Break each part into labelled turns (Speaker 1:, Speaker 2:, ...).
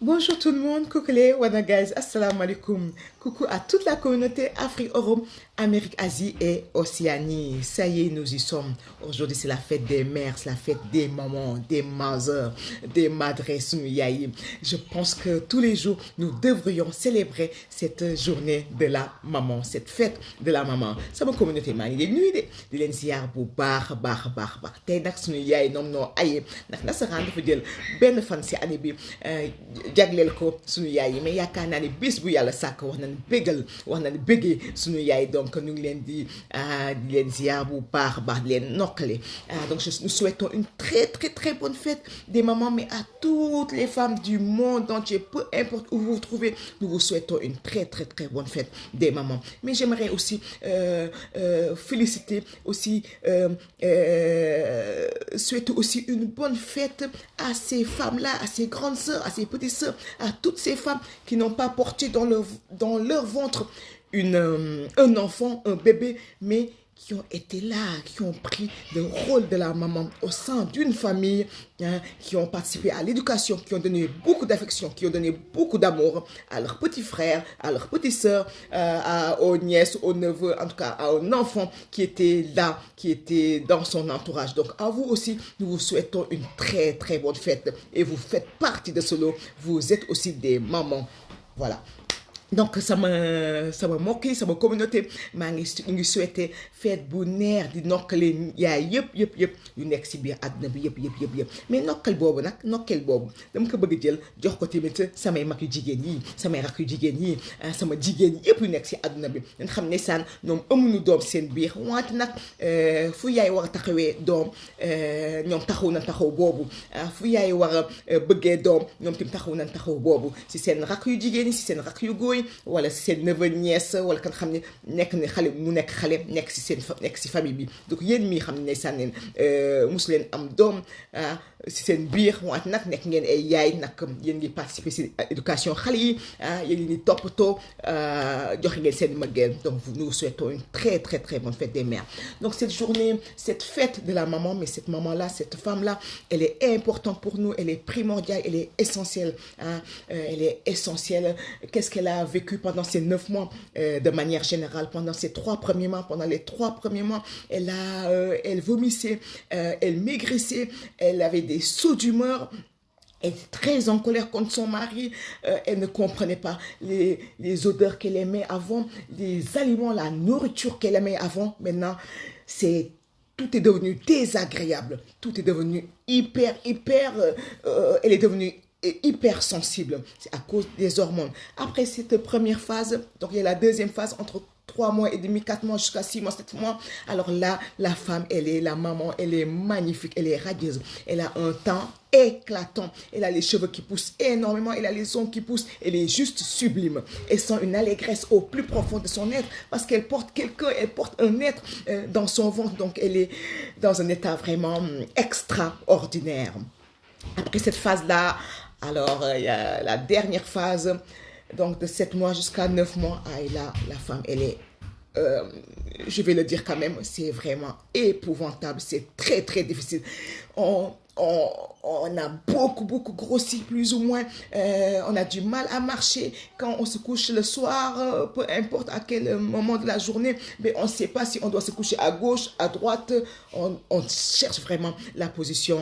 Speaker 1: Bonjour tout le monde, coucou les Wana guys, assalamu alaikum. Coucou à toute la communauté Afrique, Europe, Amérique, Asie et Océanie. Ça y est, nous y sommes. Aujourd'hui, c'est la fête des mères, c'est la fête des mamans, des mothers, des madres yayi. Je pense que tous les jours, nous devrions célébrer cette journée de la maman, cette fête de la maman. Ça ma communauté maa ngi leen nuyu di leen ziar bu baax a baax a baax a baax tey nag suñu yaay ñoom noo ayee ndax nasaraan dafa jël benn fan si année bi jagleel ko suñu yaay yi mais yaakaar naa ne bés bu yàlla sàkk wax nañ bégal wax nañ béggee suñu yaay donc ñu ngi leen di leen ziar bu baax a baax di leen nokkale donc nous souhaitons une très très très bonne fête des mamans mais à toutes les femmes du monde entier, peu importe où vous vous trouvez, nous vous souhaitons une très très très bonne fête des mamans. Mais j'aimerais aussi féliciter aussi souhaiter aussi une bonne fête à ces femmes-là, à ces grandes sœurs, à ces petites sœurs, à toutes ces femmes qui n'ont pas porté dans leur ventre un enfant, un bébé, mais qui ont été là, qui ont pris le rôle de la maman au sein d'une famille, qui ont participé à l'éducation, qui ont donné beaucoup d'affection, qui ont donné beaucoup d'amour à leurs petits frères, à leurs petites sœurs, aux nièces, aux neveux, en tout cas à un enfant qui était là, qui était dans son entourage. Donc à vous aussi, nous vous souhaitons une très très bonne fête et vous faites partie de ce lot. Vous êtes aussi des mamans. Voilà. Donc sama mbokk yi sama communauté maa ngi souhaité fête bu neex di nokkale yaay yëpp yu nekk si biir àdduna bi yëpp mais nokkal boobu nag nokkal boobu dama ko bëgg jël jox ko tamit samay mag yu jigéen yi samay rak yu jigéen yi sama jigéen yëpp yu nekk si àdduna bi nga xam ne saan ñoom amuñu doom seen biir wante nag fu yaay war a taxawee doom ñoom taxaw na taxaw boobu fu yaay war a bëggee doom ñoom tamit taxaw na taxaw boobu si seen rak yu jigéen yi si seen rak yu góor wala si seen neveu nièce wala kan xam ne nekk ne xale mu nekk xale nekk si seen nekk si famille bi donc yéen mii xam ne sànneen mosu leen am doom si seen biir wante nag nekk ngeen ay yaay nag yéen ngi participer si éducation xale yi yéen ngi toppatoo joxe ngeen seen mëggeel donc nous souhaitons une très très très bonne fête des mères. Donc cette journée, cette fête de la maman, mais cette maman là, cette femme là, elle est importante pour nous, elle est primordiale, elle est essentielle, elle est essentielle. Qu'est-ce qu'elle a vécu pendant ces 9 mois de manière générale, pendant ces 3 premiers mois, pendant les 3 premiers mois, elle vomissait, elle maigrissait, elle avait des sauts d'humeur. Elle était très en colère contre son mari. Elle ne comprenait pas les odeurs qu'elle aimait avant, les aliments, la nourriture qu'elle aimait avant. Maintenant, tout est devenu désagréable. Tout est devenu hyper, elle est devenue hypersensible. C'est à cause des hormones. Après cette première phase, donc il y a la deuxième phase entre 3 mois et demi, 4 mois jusqu'à 6 mois, 7 mois. Alors là, la femme, la maman, elle est magnifique, elle est radieuse. Elle a un teint éclatant. Elle a les cheveux qui poussent énormément, elle a les ongles qui poussent. Elle est juste sublime. Elle sent une allégresse au plus profond de son être parce qu'elle porte quelqu'un, elle porte un être dans son ventre. Donc elle est dans un état vraiment extraordinaire. Après cette phase-là, alors il y a la dernière phase, donc de 7 mois jusqu'à 9 mois. Et là, la femme, elle est, je vais le dire quand même, c'est vraiment épouvantable, c'est très très difficile. On a beaucoup grossi plus ou moins, on a du mal à marcher quand on se couche le soir, peu importe à quel moment de la journée, mais on ne sait pas si on doit se coucher à gauche, à droite, on cherche vraiment la position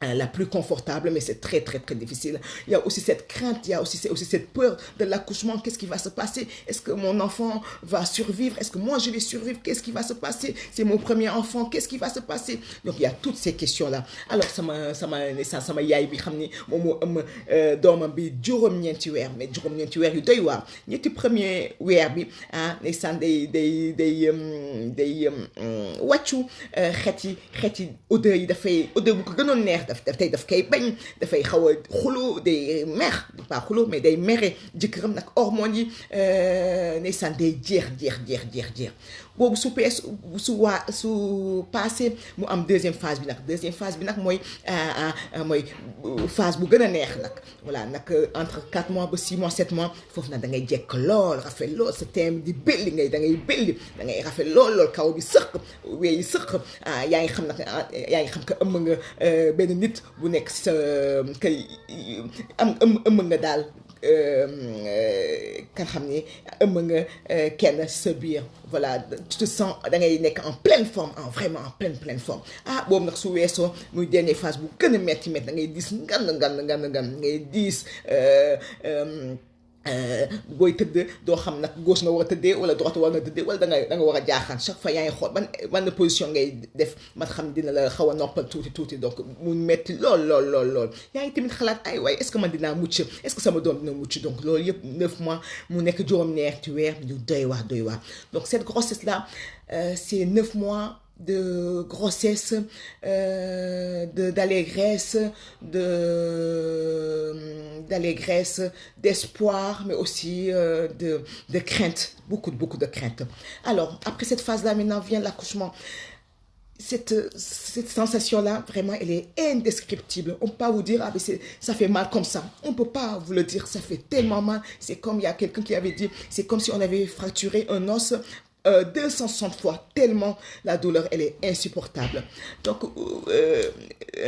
Speaker 1: la plus confortable, mais c'est très très très difficile. Il y a aussi cette crainte, il y a aussi cette peur de l'accouchement. Qu'est-ce qui va se passer? Est-ce que mon enfant va survivre? Est-ce que moi je vais survivre? Qu'est-ce qui va se passer? C'est mon premier enfant, qu'est-ce qui va se passer? Donc il y a toutes ces questions-là. Alors sama yaay bi xam ni moom moo ëmb doomam bi juróom-ñeenti weer, mais juróom-ñeenti weer yu doy waar. Ñetti premier weer bi ndeysaan day wàccu xeet yi odeur yi dafay odeur bu ko gënoon neex daf koy bañ dafay xaw a xulo day mer pas xulo mais day mere jëkkëram nag hormones yi ndeysaan day jeex boobu su passé mu am deuxième phase bi nag mooy phase bu gën a neex nag voilà nag entre 4 mois ba 6 mois 7 mois foofu nag da ngay jekk lool rafet lool sa teem di belli da ngay rafet lool kaw bi sëq weeyi sëq yaa ngi xam que ëmb nga benn nit bu nekk sa kay ëmb nga daal kan xam ni ëmb nga kenn sa biir voilà tu te sens da ngay nekk en pleine forme vraiment en pleine forme boobu nag su weesoo muy dernière phase bu gën a metti da ngay diis ngan ngay diis booy tëdd doo xam nag gauche nga war a tëddee wala droite war nga tëddee wala da nga war a jaaxaan chaque fois yaa ngi xool ban position ngay def man xam dina la xaw a noppal tuuti donc mu metti lool yaa ngi tamit xalaat ay waay est-ce que man dinaa mucc est-ce que sama doom dina mucc donc loolu yëpp 9 mois mu nekk juróom-ñeenti weer yu doy waar donc cette grossesse là c'est 9 mois de grossesse, d'allégresse, d'espoir, mais aussi de crainte, beaucoup de crainte. Alors, après cette phase-là, maintenant vient l'accouchement. Cette sensation-là, vraiment, elle est indescriptible. On ne peut pas vous dire, ça fait mal comme ça. On ne peut pas vous le dire, ça fait tellement mal. C'est comme, il y a quelqu'un qui avait dit, c'est comme si on avait fracturé un os 260 fois, tellement la douleur, elle est insupportable. Donc,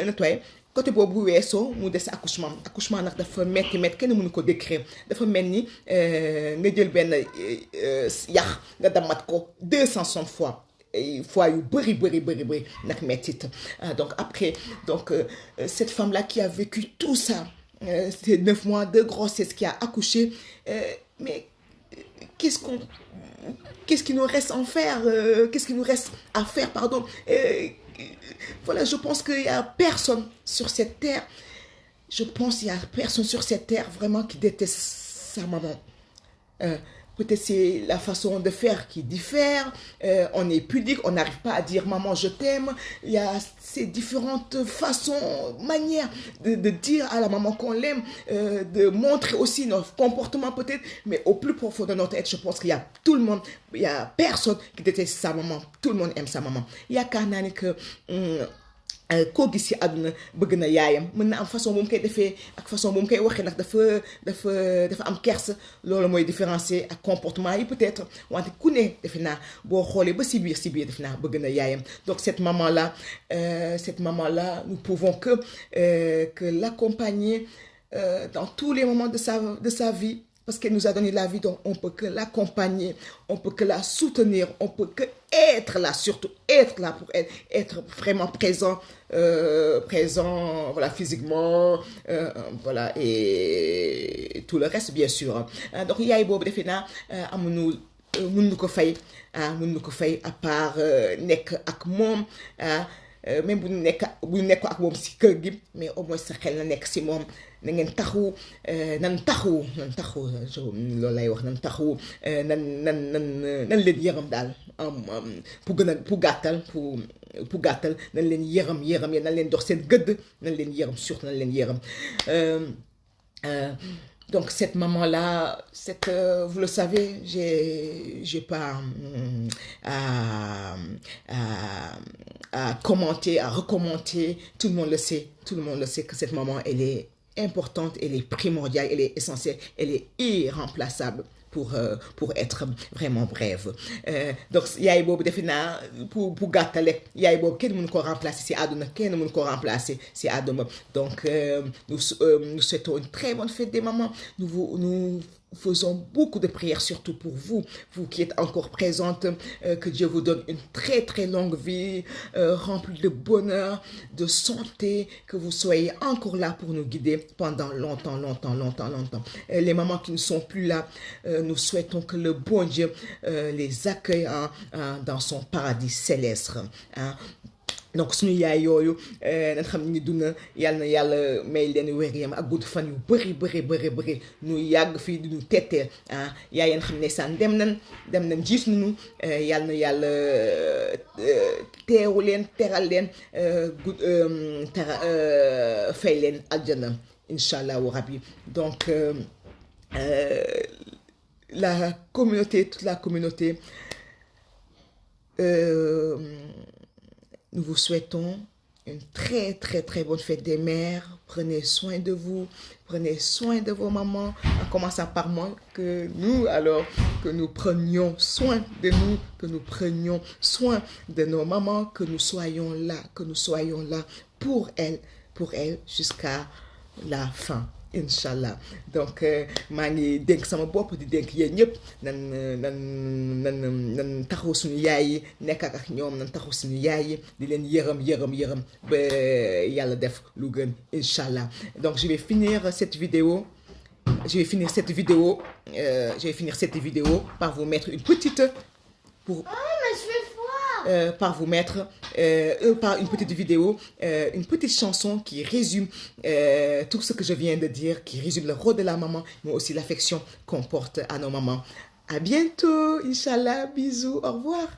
Speaker 1: nettoyer. Côté boobu weesoo mu des accouchement nag dafa metti kenn mënu ko décrire dafa mel ni nga jël benn yax nga damat ko 260 fois yu bëri nag mettit donc après cette femme là qui a vécu tout ça ces 9 mois de grossesse qui a accouché mais qu'est-ce qui nous reste à faire pardon. Voilà, je pense qu'il n'y a personne sur cette terre. Vraiment qui déteste sa maman. Peut-être c'est la façon de faire qui diffère. On est pudique, on n'arrive pas à dire maman je t'aime. Il y a ces différentes façons, manières de dire à la maman qu'on l'aime, de montrer aussi notre comportement peut-être, mais au plus profond de notre être, je pense qu'il y a tout le monde, il y a personne qui déteste sa maman. Tout le monde aime sa maman. Il y a qu'un année que koo gis ci àdduna bëgg na yaayam mën na am façon bu mu koy defee ak façon bu mu koy waxee nag dafa am kersa loolu mooy différencier ak comportement yi peut-être wante ku ne defe naa boo xoolee ba si biir defe naa bëgg na yaayam donc cette maman là nous pouvons que l'accompagner dans tous les moments de sa vie. Parce qu'elle nous a donné la vie, donc on peut que l'accompagner, on peut que la soutenir, on peut que être là, surtout être là pour elle, être vraiment présent, voilà, physiquement, voilà, et tout le reste, bien sûr. Donc, il y a eu beaucoup de faits, mun nu ko fay à part nekk ak moom même bu nekk ak moom si kër gi mais au moins sa xel na nekk si moom na ngeen nan taxu loolu lay wax nan taxu nan leen yërëm daal pour gàttal nan leen yërëm nan leen dox seen gëdd nan leen yërëm surtout nan leen yërëm. Donc cette maman-là, vous le savez, j'ai pas à commenter, à recommenter. Tout le monde le sait que cette maman, elle est importante, elle est primordiale, elle est essentielle, elle est irremplaçable pour être vraiment brève. Donc yaay boobu defe naa pour gàttale yaay boobu kenn mënu ko remplacer si àdduna donc nous souhaitons une très bonne fête des mamans. Nous faisons beaucoup de prières surtout pour vous qui êtes encore présentes, que Dieu vous donne une très très longue vie remplie de bonheur, de santé, que vous soyez encore là pour nous guider pendant longtemps. Les mamans qui ne sont plus là, nous souhaitons que le bon Dieu les accueille dans son paradis céleste. Donc suñu yaay yooyu nañ xam ni duna yàlla na yàlla may leen wér-yam ak gudd fan yu bëri ñu yàgg fii di ñu tetteel yaay yéen xam ne saan dem nañ jiis nañu yàlla na yàlla teewu leen teral leen fay leen aljana incha allahu rabbi. Donc toute la communauté nous vous souhaitons une très bonne fête des mères. Prenez soin de vous, prenez soin de vos mamans, en commençant par moi, que nous prenions soin de nous, que nous prenions soin de nos mamans, que nous soyons là pour elles jusqu'à la fin. Inch'Allah. Donc maa ngi dénk sama bopp di dénk yéen ñëpp nan taxaw suñu yaay yi nekk ak ñoom nan taxaw suñu yaay yi di leen yërëm ba yàlla def lu gën Inch'Allah. Donc je vais finir cette vidéo par vous mettre une petite par une petite vidéo, une petite chanson qui résume tout ce que je viens de dire, qui résume le rôle de la maman, mais aussi l'affection qu'on porte à nos mamans. À bientôt, Inch'Allah, bisous, au revoir.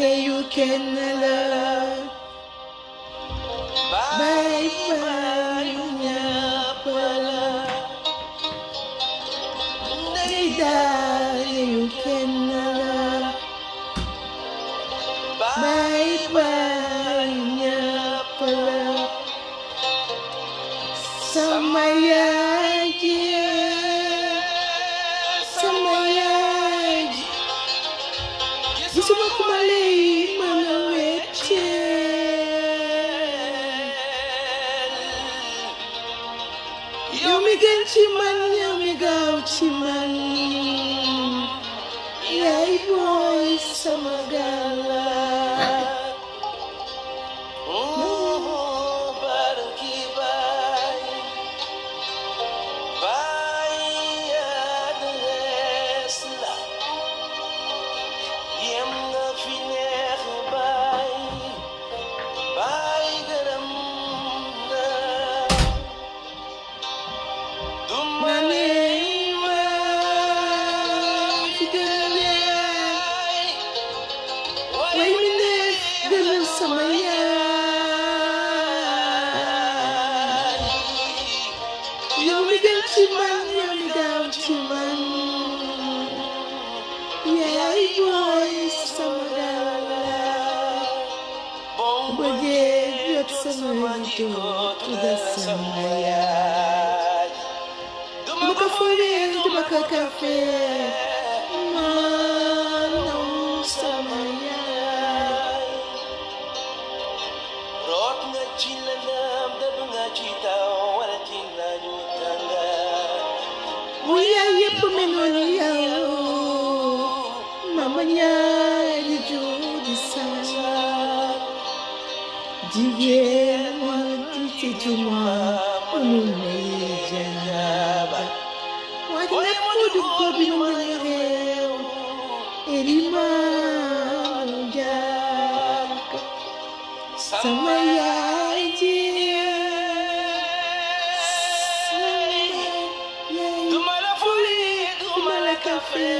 Speaker 1: You can love. Bye bye, you can love. Bye bye, Gisuma kuma lay mën a wecceel yow mi gën ci man yow mi gaaw ci man yaay booy sama gala Café, mano samaya. Rot nga chilanam da bunga chita wala china jutanga. Muya yep menoni yao, mama nya judi sa. Diye mo ti juma onune jaba. Du kobi mangereu erima jak sama yaji dumala fuli dumala kafe